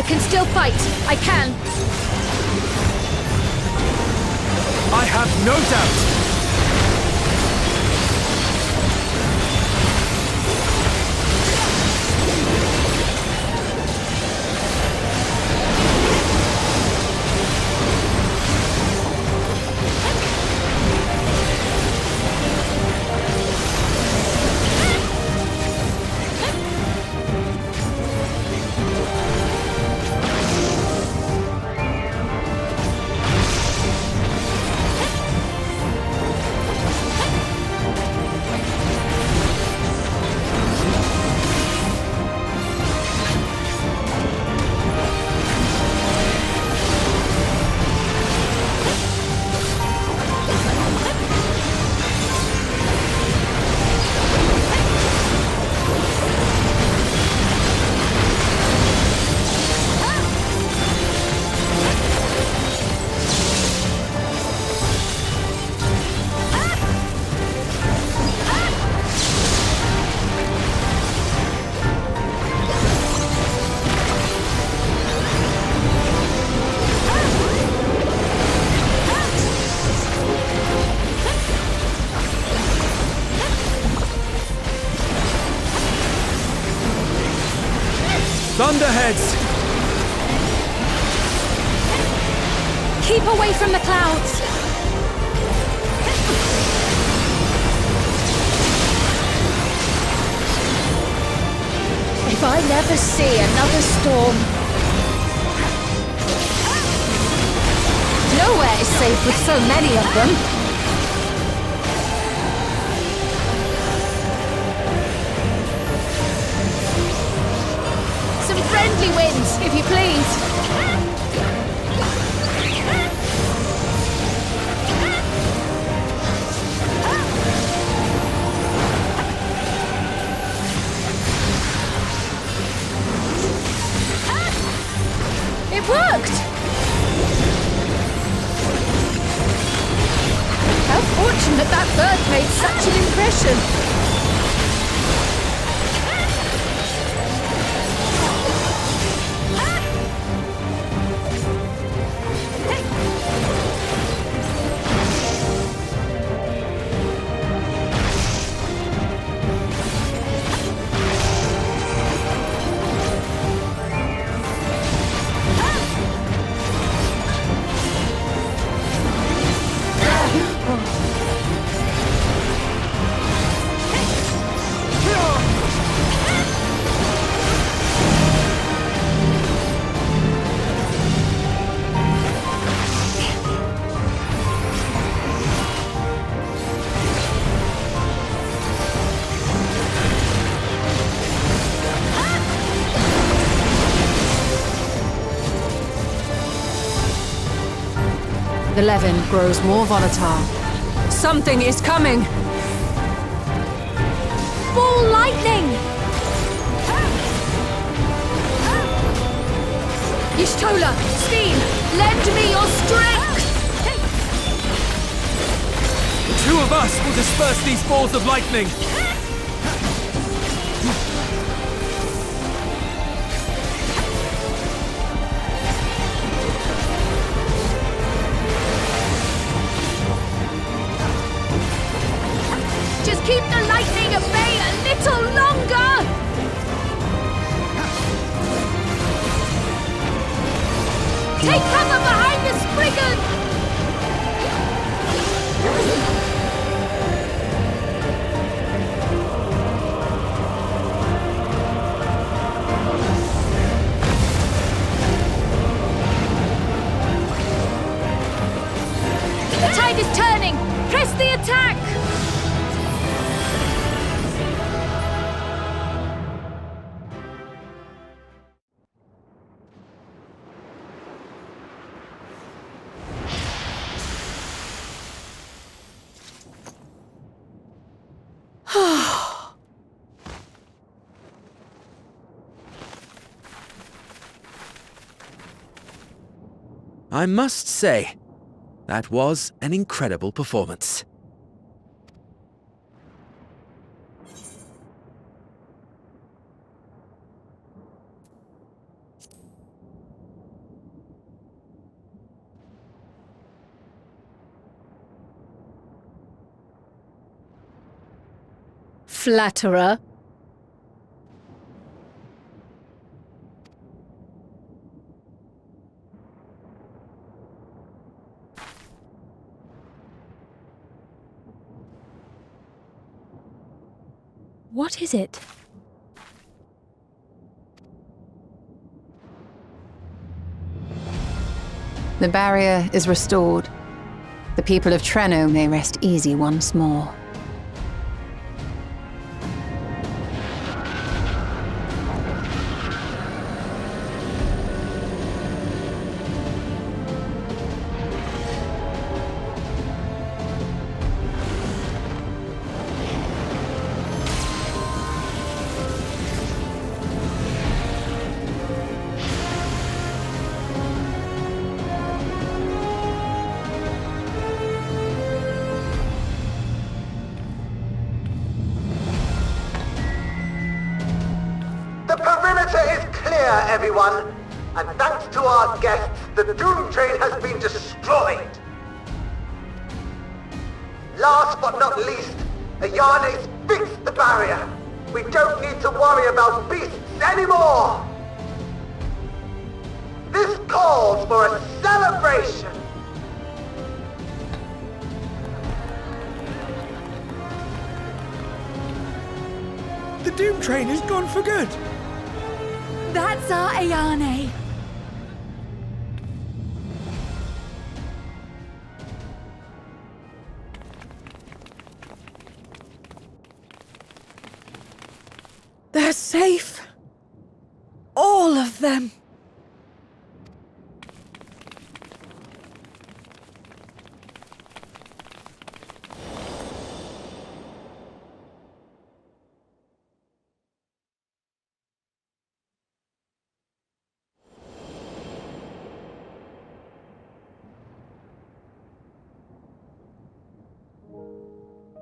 I can still fight. I can. I have no doubt. Thunderheads! Keep away from the clouds! If I never see another storm... Nowhere is safe with so many of them. Friendly winds, if you please. It worked! How fortunate that bird made such an impression. The Levin grows more volatile. Something is coming! Ball lightning! Y'shtola, Steen, lend me your strength! The two of us will disperse these balls of lightning! Keep the lightning at bay a little longer! Take cover behind the Spriggan! The tide is turning! Press the attack! I must say, that was an incredible performance. flatterer. What is it? The barrier is restored. The people of Trenno may rest easy once more. Everyone, and thanks to our guests, the Dawntrail has been destroyed. Last but not least, Ayane's fixed the barrier. We don't need to worry about beasts anymore. This calls for a celebration. The Dawntrail is gone for good. That's our Ayane. They're safe. All of them.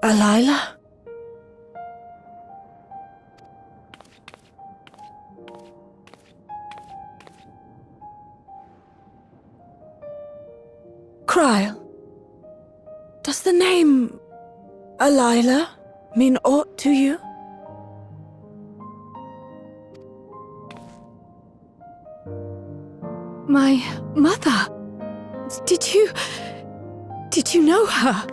Alila? Kryl, does the name Alila mean aught to you? My mother. Did you know her?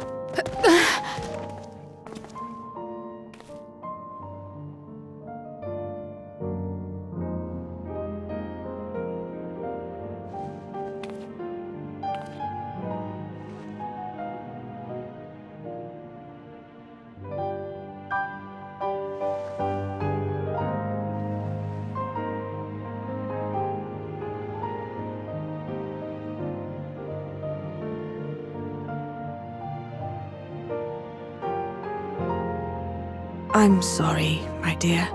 I'm sorry, my dear.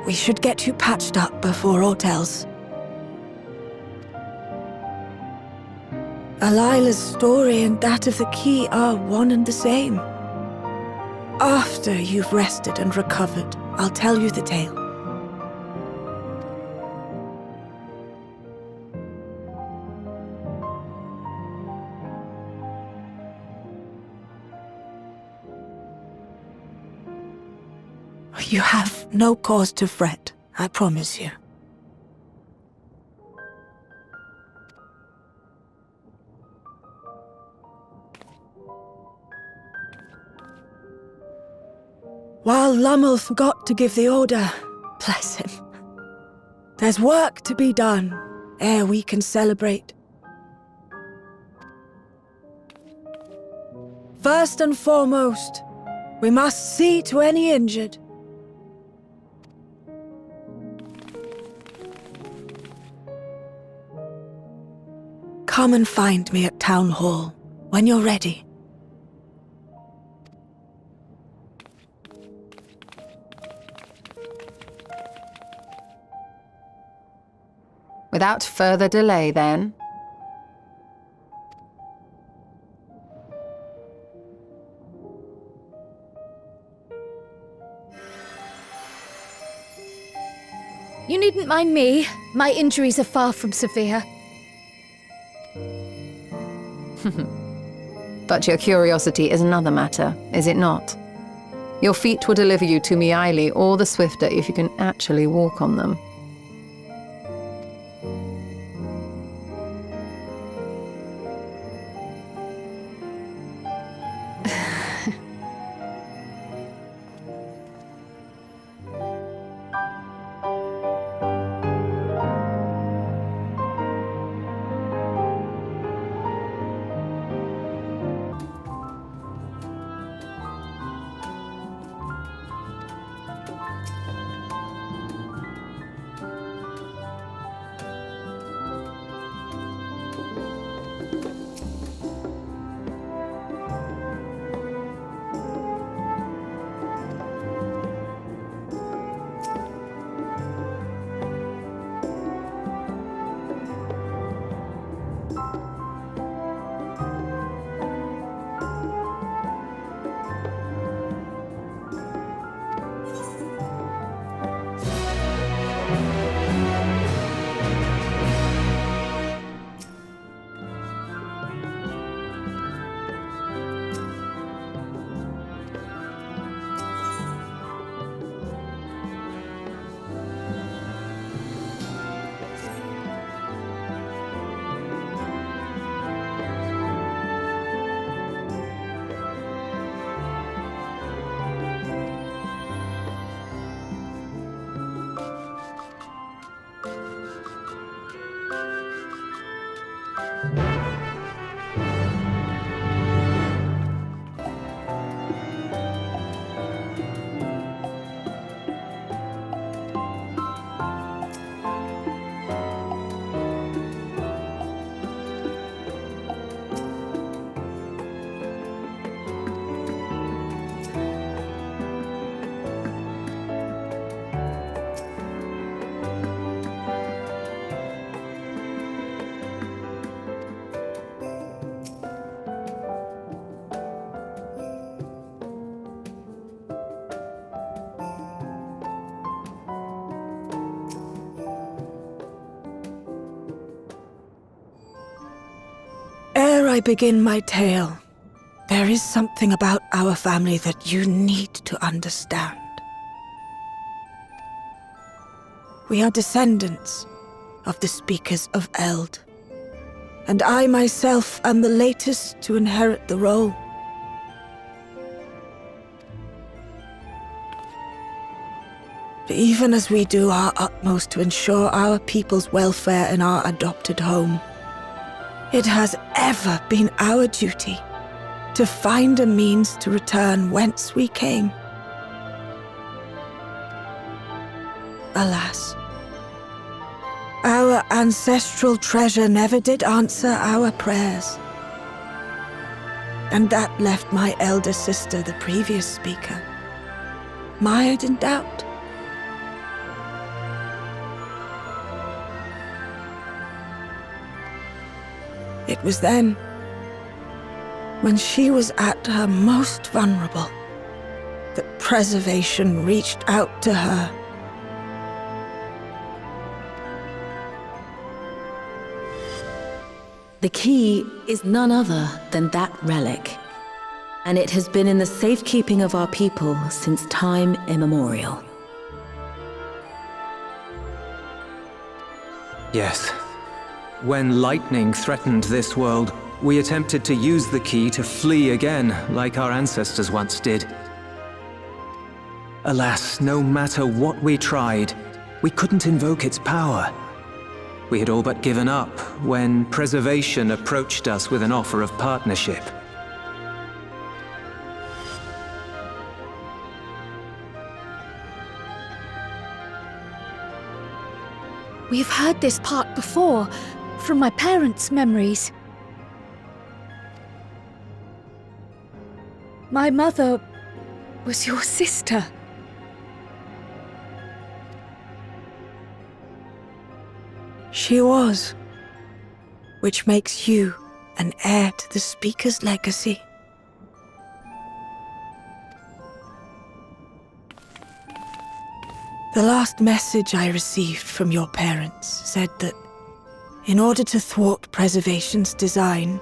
We should get you patched up before aught else. Alila's story and that of the key are one and the same. After you've rested and recovered, I'll tell you the tale. You have no cause to fret, I promise you. While Lummel forgot to give the order, bless him, there's work to be done ere we can celebrate. First and foremost, we must see to any injured. Come and find me at Town Hall when you're ready. Without further delay, then. You needn't mind me. My injuries are far from severe. But your curiosity is another matter, is it not? Your feet will deliver you to Miaili all the swifter if you can actually walk on them. Ere I begin my tale, there is something about our family that you need to understand. We are descendants of the Speakers of Eld, and I myself am the latest to inherit the role. Even as we do our utmost to ensure our people's welfare in our adopted home, it has ever been our duty to find a means to return whence we came. Alas, our ancestral treasure never did answer our prayers. And that left my elder sister, the previous speaker, mired in doubt. It was then, when she was at her most vulnerable, that preservation reached out to her. The key is none other than that relic, and it has been in the safekeeping of our people since time immemorial. Yes. When lightning threatened this world, we attempted to use the key to flee again, like our ancestors once did. Alas, no matter what we tried, we couldn't invoke its power. We had all but given up when Preservation approached us with an offer of partnership. We've heard this part before, from my parents' memories. My mother was your sister. She was, which makes you an heir to the Speaker's legacy. The last message I received from your parents said that in order to thwart Preservation's design,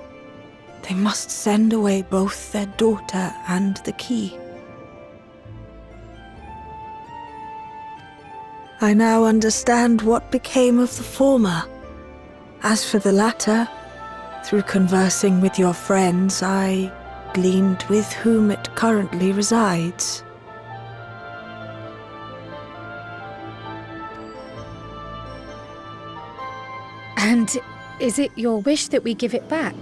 they must send away both their daughter and the key. I now understand what became of the former. As for the latter, through conversing with your friends, I gleaned with whom it currently resides. And is it your wish that we give it back?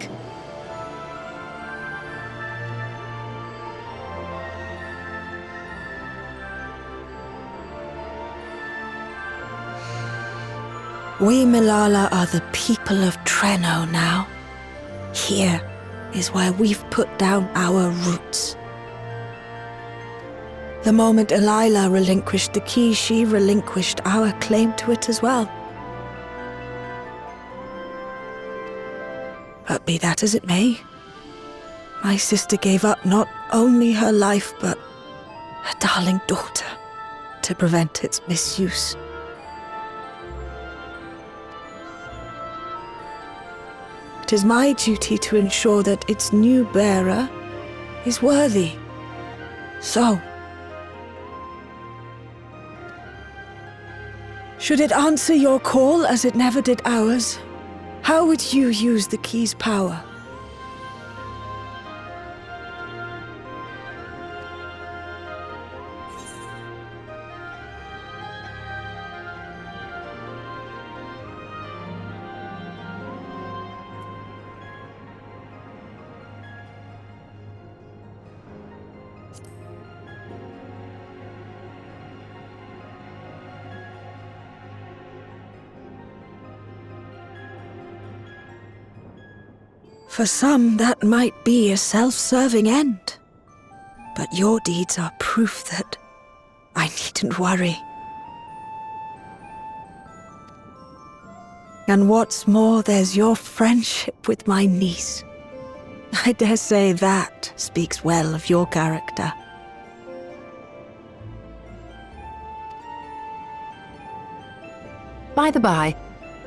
We Milala are the people of Treno now. Here is where we've put down our roots. The moment Elila relinquished the key, she relinquished our claim to it as well. But be that as it may, my sister gave up not only her life, but her darling daughter to prevent its misuse. It is my duty to ensure that its new bearer is worthy. So, should it answer your call as it never did ours, how would you use the key's power? For some, that might be a self-serving end. But your deeds are proof that I needn't worry. And what's more, there's your friendship with my niece. I dare say that speaks well of your character. By the by,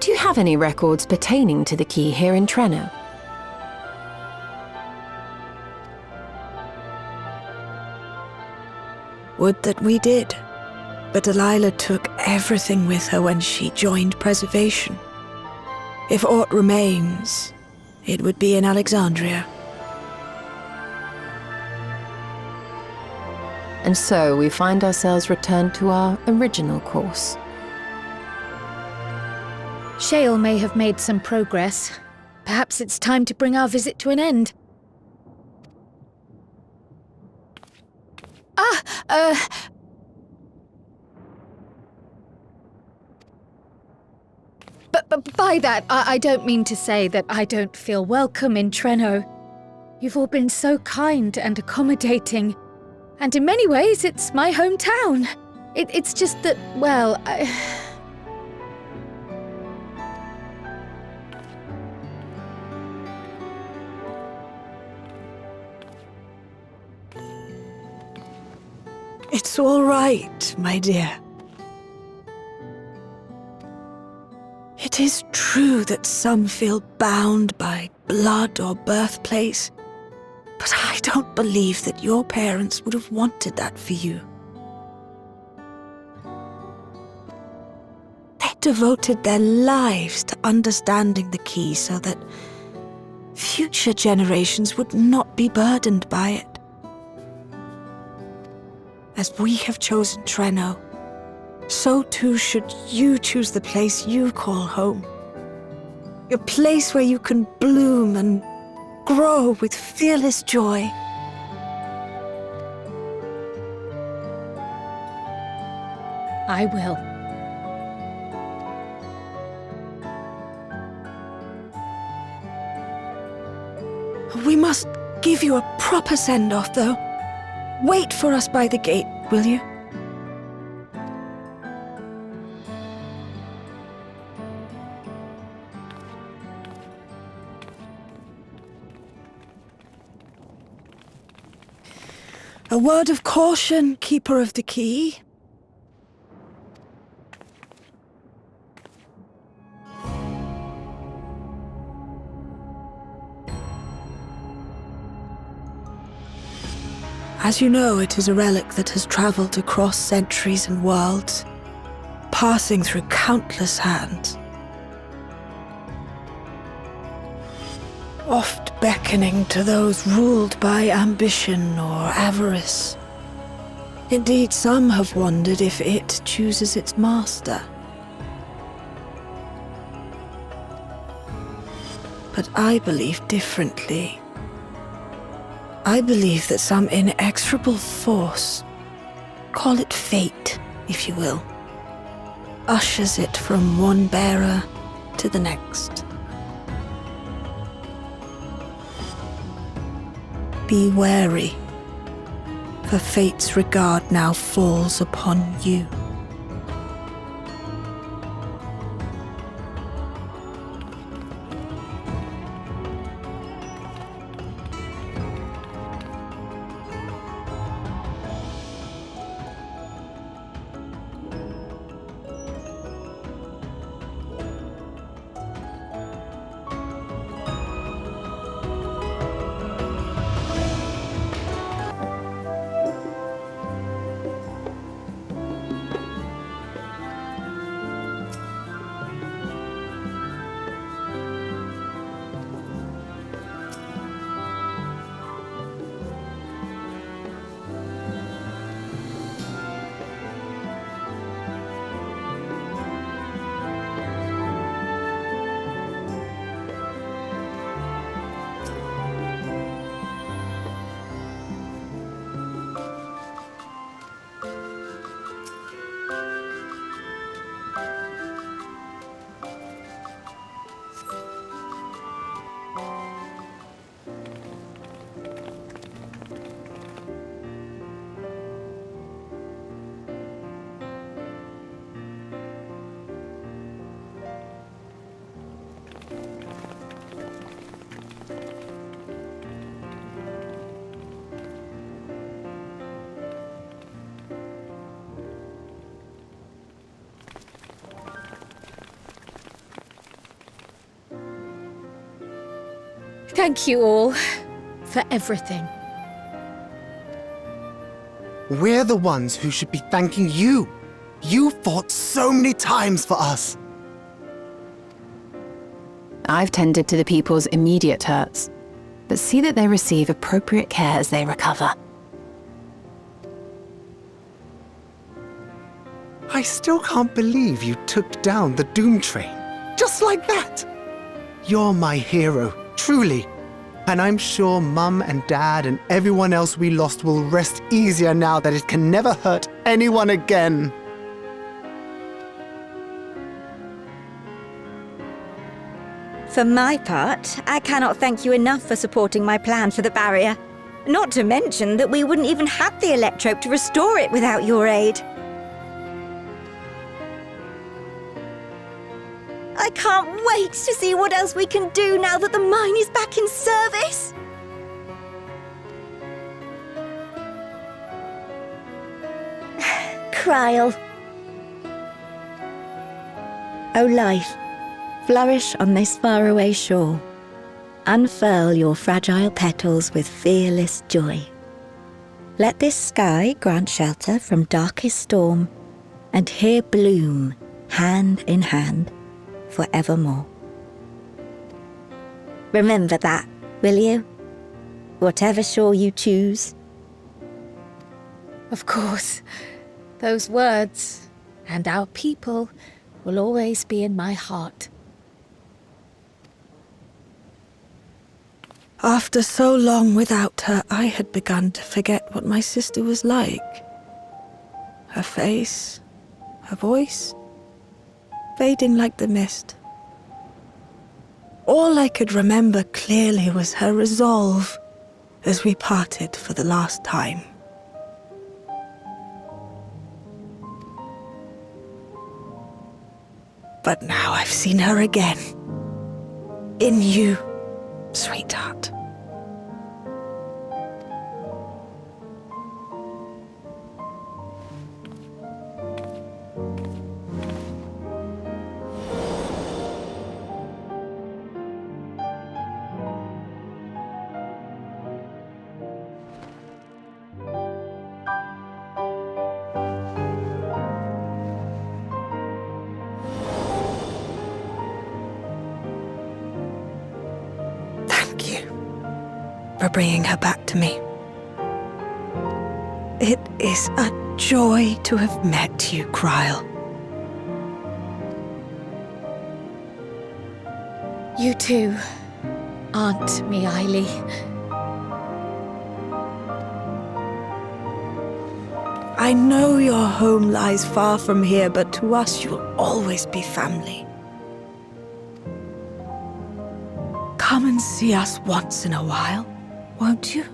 do you have any records pertaining to the key here in Treno? Would that we did. But Delilah took everything with her when she joined Preservation. If aught remains, it would be in Alexandria. And so we find ourselves returned to our original course. Shale may have made some progress. Perhaps it's time to bring our visit to an end. But by that, I don't mean to say that I don't feel welcome in Treno. You've all been so kind and accommodating. And in many ways, it's my hometown. It's just that, well, It's all right, my dear. It is true that some feel bound by blood or birthplace, but I don't believe that your parents would have wanted that for you. They devoted their lives to understanding the key so that future generations would not be burdened by it. As we have chosen Treno, so too should you choose the place you call home. A place where you can bloom and grow with fearless joy. I will. We must give you a proper send-off, though. Wait for us by the gate, will you? A word of caution, Keeper of the Key. As you know, it is a relic that has traveled across centuries and worlds. passing through countless hands, oft beckoning to those ruled by ambition or avarice. Indeed, some have wondered if it chooses its master. But I believe differently. I believe that some inexorable force, call it fate, if you will, ushers it from one bearer to the next. Be wary, for fate's regard now falls upon you. Thank you all for everything. We're the ones who should be thanking you. You fought so many times for us. I've tended to the people's immediate hurts, but see that they receive appropriate care as they recover. I still can't believe you took down the Dawntrail. Just like that. You're my hero, truly. And I'm sure Mum and Dad and everyone else we lost will rest easier now that it can never hurt anyone again. For my part, I cannot thank you enough for supporting my plan for the barrier. Not to mention that we wouldn't even have the electrope to restore it without your aid. I can't wait to see what else we can do now that the mine is back in service. Kryl. O life, flourish on this faraway shore. Unfurl your fragile petals with fearless joy. Let this sky grant shelter from darkest storm, and here bloom, hand in hand, forevermore. Remember that, will you? Whatever shore you choose. Of course, those words and our people will always be in my heart. After so long without her, I had begun to forget what my sister was like. Her face, her voice, fading like the mist. All I could remember clearly was her resolve as we parted for the last time. But now I've seen her again. In you, sweetheart. for bringing her back to me. It is a joy to have met you, Kryle. You too, Aunt Miaili. I know your home lies far from here, but to us you'll always be family. Come and see us once in a while, won't you?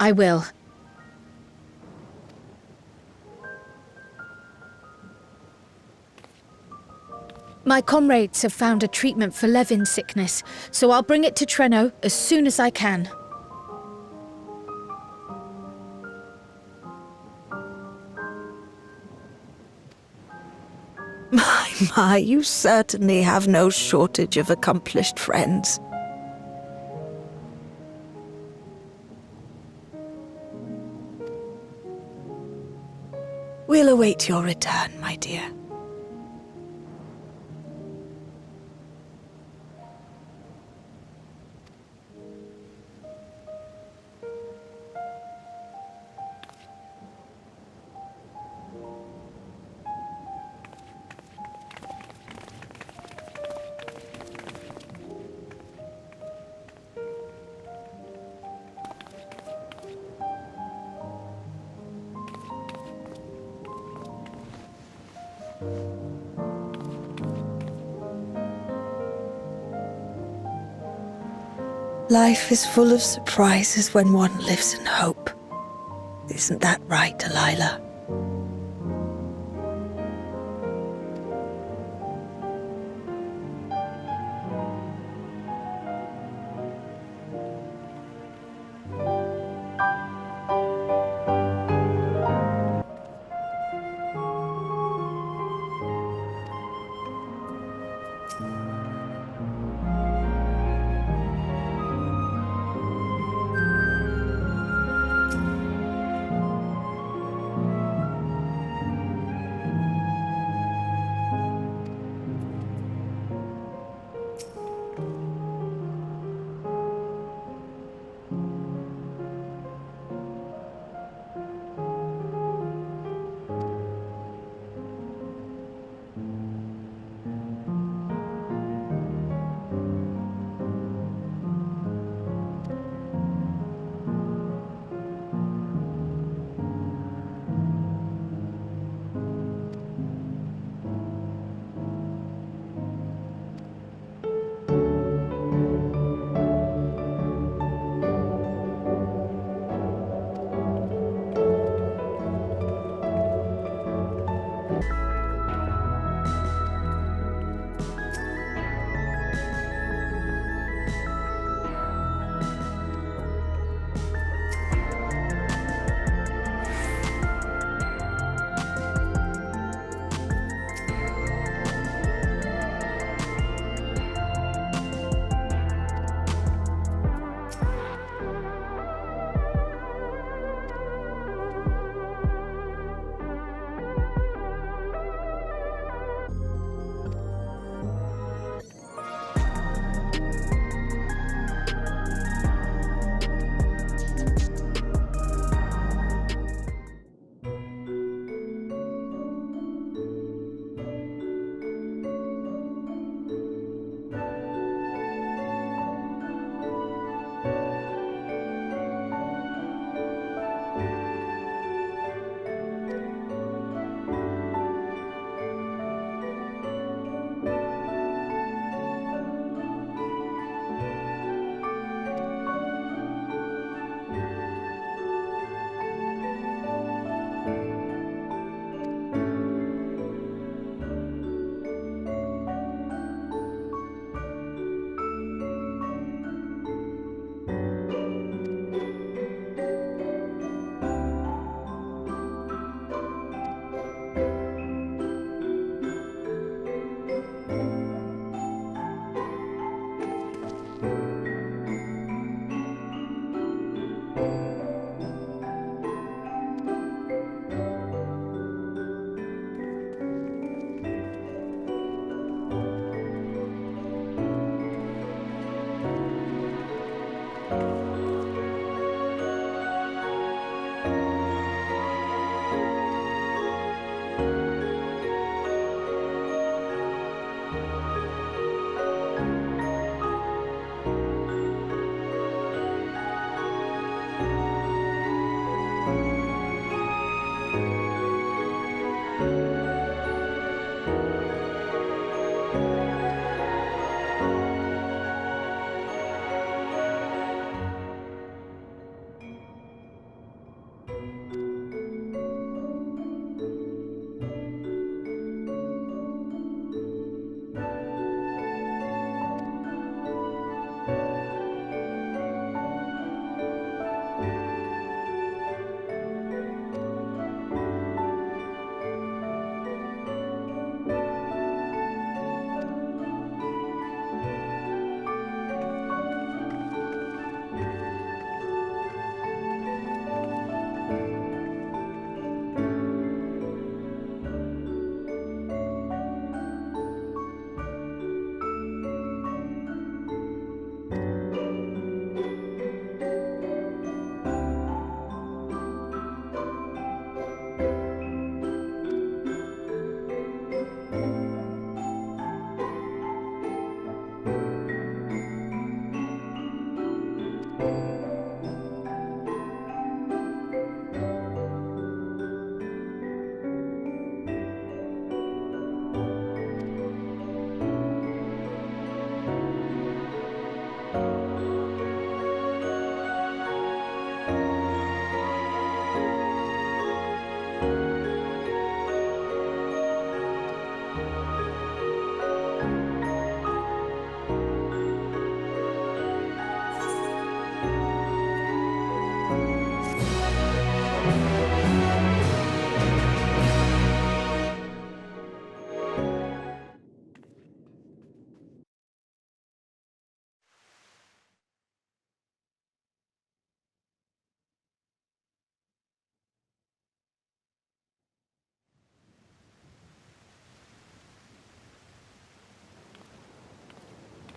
I will. My comrades have found a treatment for Levin's sickness, so I'll bring it to Treno as soon as I can. My, you certainly have no shortage of accomplished friends. We'll await your return, my dear. Life is full of surprises when one lives in hope. Isn't that right, Delilah?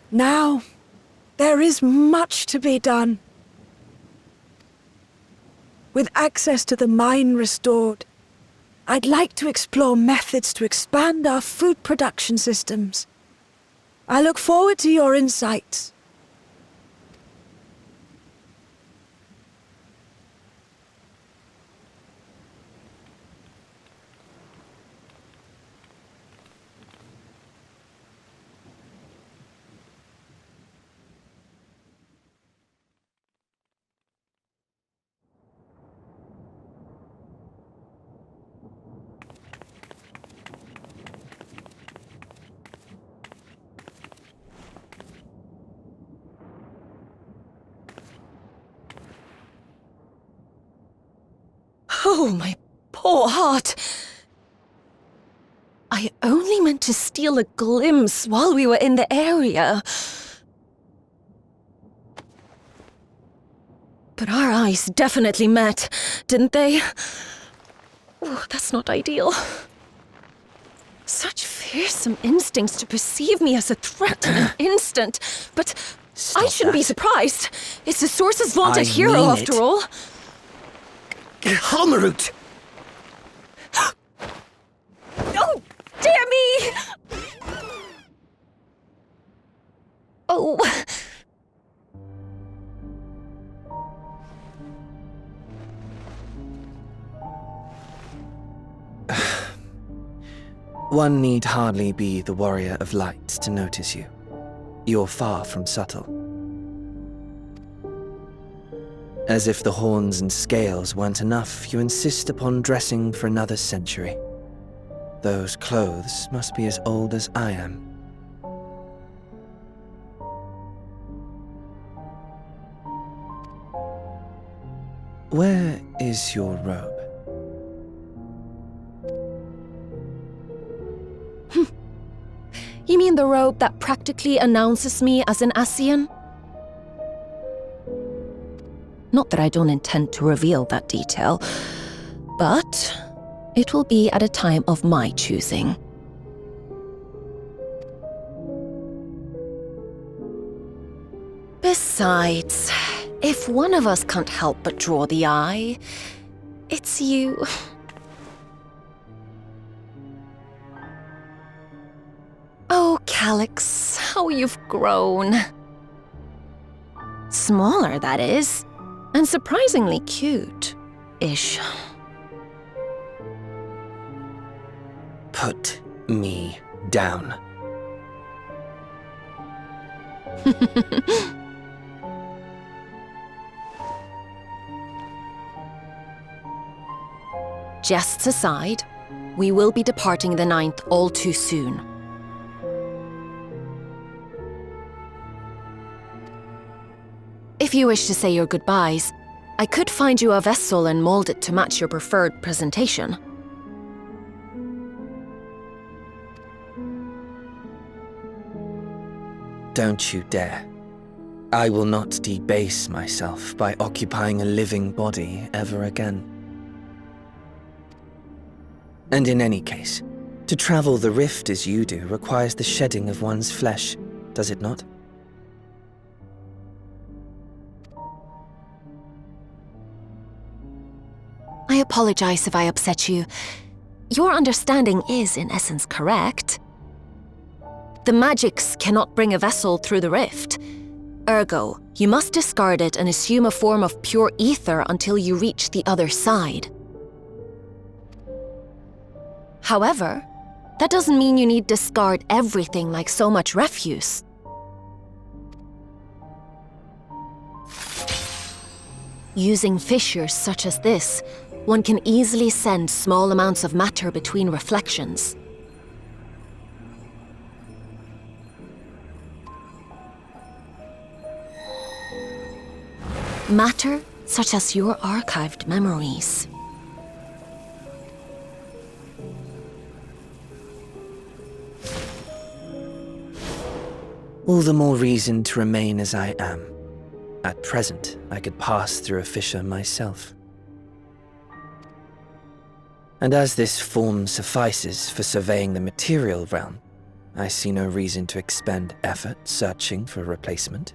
Now, there is much to be done. With access to the mine restored, I'd like to explore methods to expand our food production systems. I look forward to your insights. Oh, my poor heart. I only meant to steal a glimpse while we were in the area. But our eyes definitely met, didn't they? Oh, that's not ideal. Such fearsome instincts to perceive me as a threat in an instant. But Stop I shouldn't be that. surprised. It's the Source's vaunted I hero, mean after it. all. Halmarut! Oh, dear me! Oh. One need hardly be the warrior of light to notice you. You're far from subtle. As if the horns and scales weren't enough, you insist upon dressing for another century. Those clothes must be as old as I am. Where is your robe? You mean the robe that practically announces me as an Ascian? Not that I don't intend to reveal that detail, but it will be at a time of my choosing. Besides, if one of us can't help but draw the eye, it's you. Oh, Calyx, how you've grown. Smaller, that is, and surprisingly cute-ish. Put me down. Jests aside, we will be departing the 9th all too soon. If you wish to say your goodbyes, I could find you a vessel and mold it to match your preferred presentation. Don't you dare. I will not debase myself by occupying a living body ever again. And in any case, to travel the rift as you do requires the shedding of one's flesh, does it not? I apologize if I upset you. Your understanding is, in essence, correct. The magics cannot bring a vessel through the rift. Ergo, you must discard it and assume a form of pure ether until you reach the other side. However, that doesn't mean you need discard everything like so much refuse. Using fissures such as this, one can easily send small amounts of matter between reflections. Matter such as your archived memories. All the more reason to remain as I am. At present, I could pass through a fissure myself. And as this form suffices for surveying the material realm, I see no reason to expend effort searching for a replacement.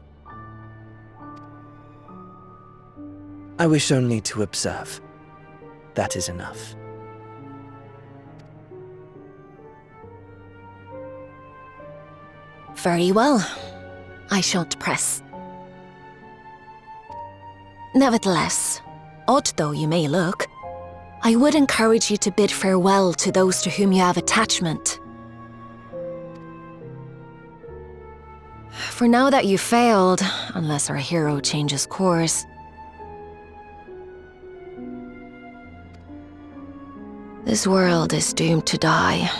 I wish only to observe. That is enough. Very well. I shan't press. Nevertheless, odd though you may look, I would encourage you to bid farewell to those to whom you have attachment. For now that you've failed, unless our hero changes course, this world is doomed to die.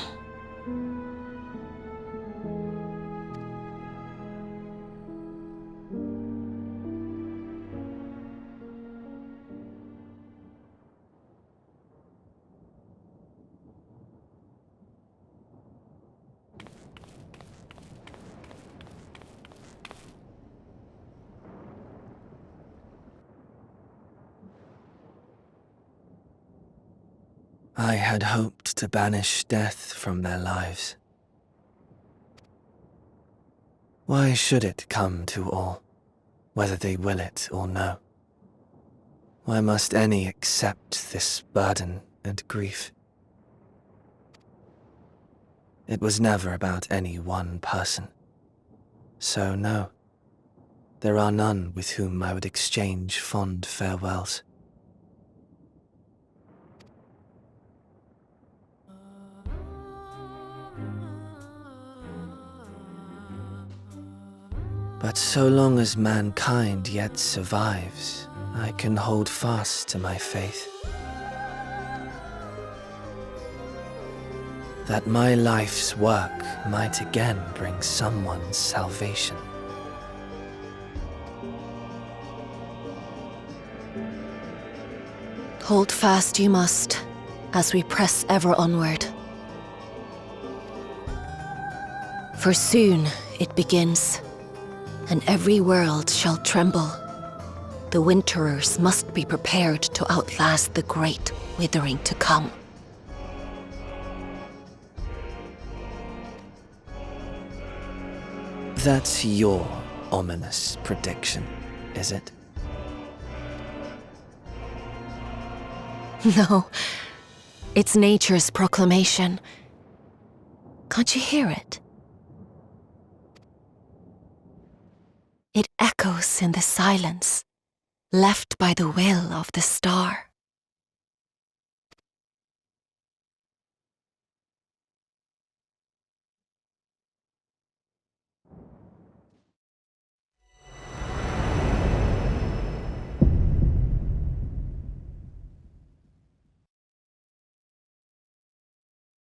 I had hoped to banish death from their lives. Why should it come to all, whether they will it or no? Why must any accept this burden and grief? It was never about any one person. So no, there are none with whom I would exchange fond farewells. But so long as mankind yet survives, I can hold fast to my faith. That my life's work might again bring someone's salvation. Hold fast you must, as we press ever onward. For soon it begins, and every world shall tremble. The winterers must be prepared to outlast the great withering to come. That's your ominous prediction, is it? No, it's nature's proclamation. Can't you hear it? It echoes in the silence, left by the will of the star.